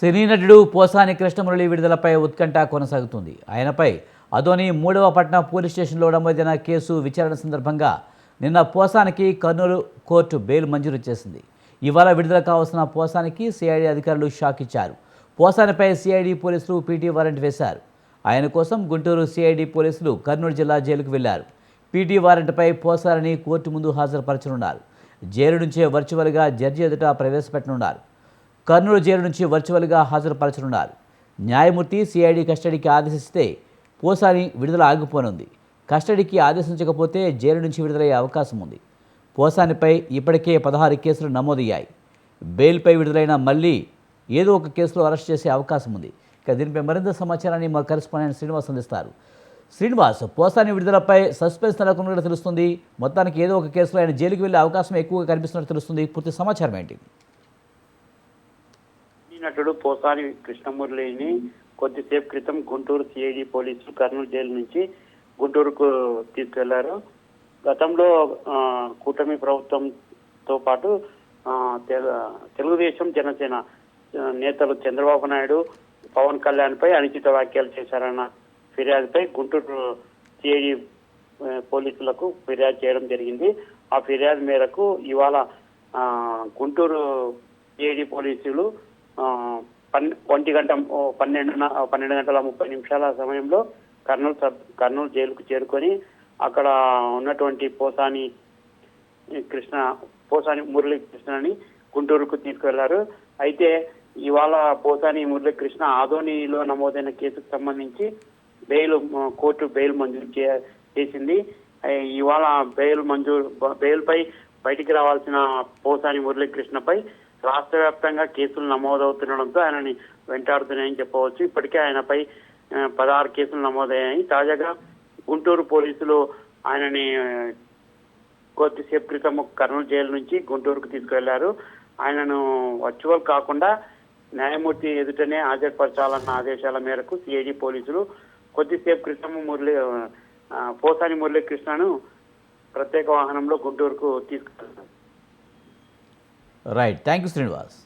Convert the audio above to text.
సినీ నటుడు పోసాని కృష్ణమురళి విడుదలపై ఉత్కంఠ కొనసాగుతుంది. ఆయనపై అదోని 3వ పట్టణ పోలీస్ స్టేషన్లో నమోదైన కేసు విచారణ సందర్భంగా నిన్న పోసానికి కర్నూలు కోర్టు బెయిల్ మంజూరు చేసింది. ఇవాళ విడుదల కావాల్సిన పోసానికి సిఐడి అధికారులు షాక్ ఇచ్చారు. పోసానిపై సిఐడి పోలీసులు పీటీ వారెంట్ వేశారు. ఆయన కోసం గుంటూరు సిఐడి పోలీసులు కర్నూలు జిల్లా జైలుకు వెళ్లారు. పీటీ వారెంట్పై పోసాని కోర్టు ముందు హాజరుపరచనున్నారు. జైలు నుంచే వర్చువల్గా జడ్జి ఎదుట ప్రవేశపెట్టనున్నారు. కర్నూలు జైలు నుంచి వర్చువల్గా హాజరుపరచనున్నారు. న్యాయమూర్తి సిఐడి కస్టడీకి ఆదేశిస్తే పోసాని విడుదల ఆగిపోనుంది. కస్టడీకి ఆదేశించకపోతే జైలు నుంచి విడుదలయ్యే అవకాశం ఉంది. పోసానిపై ఇప్పటికే 16 కేసులు నమోదయ్యాయి. బెయిల్పై విడుదలైన మళ్ళీ ఏదో ఒక కేసులో అరెస్ట్ చేసే అవకాశం ఉంది. ఇక దీనిపై మరింత సమాచారాన్ని మా కరెస్పాండెంట్ శ్రీనివాస్ అందిస్తారు. శ్రీనివాస్, పోసాని విడుదలపై సస్పెన్స్ నెలకొన్నట్టు తెలుస్తుంది. మొత్తానికి ఏదో ఒక కేసులో ఆయన జైలుకి వెళ్ళే అవకాశం ఎక్కువగా కనిపిస్తున్నట్టు తెలుస్తుంది. పూర్తి సమాచారం ఏంటి? నటుడు పోసాని కృష్ణమురళిని కొద్దిసేపు క్రితం గుంటూరు సిఐడి పోలీసులు కర్నూలు జైలు నుంచి గుంటూరుకు తీసుకెళ్లారు. గతంలో కూటమి ప్రభుత్వంతో పాటు తెలుగుదేశం జనసేన నేతలు చంద్రబాబు నాయుడు, పవన్ కళ్యాణ్ పై అనుచిత వ్యాఖ్యలు చేశారన్న ఫిర్యాదుపై గుంటూరు సిఐడి పోలీసులకు ఫిర్యాదు చేయడం జరిగింది. ఆ ఫిర్యాదు మేరకు ఇవాళ గుంటూరు సిఐడి పోలీసులు 12 గంటల 30 నిమిషాల సమయంలో కర్నూలు జైలుకు చేరుకొని అక్కడ ఉన్నటువంటి పోసాని మురళీ కృష్ణని గుంటూరుకు తీసుకువెళ్లారు. అయితే ఇవాళ పోసాని మురళీ కృష్ణ ఆదోనిలో నమోదైన కేసుకు సంబంధించి కోర్టు బెయిల్ మంజూరు చేసింది. ఇవాళ బెయిల్పై బయటికి రావాల్సిన పోసాని మురళీ కృష్ణపై రాష్ట్ర వ్యాప్తంగా కేసులు నమోదవుతుండడంతో ఆయనని వెంటాడుతున్నాయని చెప్పవచ్చు. ఇప్పటికే ఆయనపై 16 కేసులు నమోదయ్యాయి. తాజాగా గుంటూరు పోలీసులు ఆయనని కొద్దిసేపు క్రితం కర్నూలు జైలు నుంచి గుంటూరుకు తీసుకువెళ్లారు. ఆయనను వర్చువల్ కాకుండా న్యాయమూర్తి ఎదుటనే హాజరుపరచాలన్న ఆదేశాల మేరకు సిఐడి పోలీసులు కొద్దిసేపు క్రితం పోసాని మురళీ కృష్ణను ప్రత్యేక వాహనంలో గుంటూరుకు తీసుకెళ్లారు. Right, thank you Srinivas.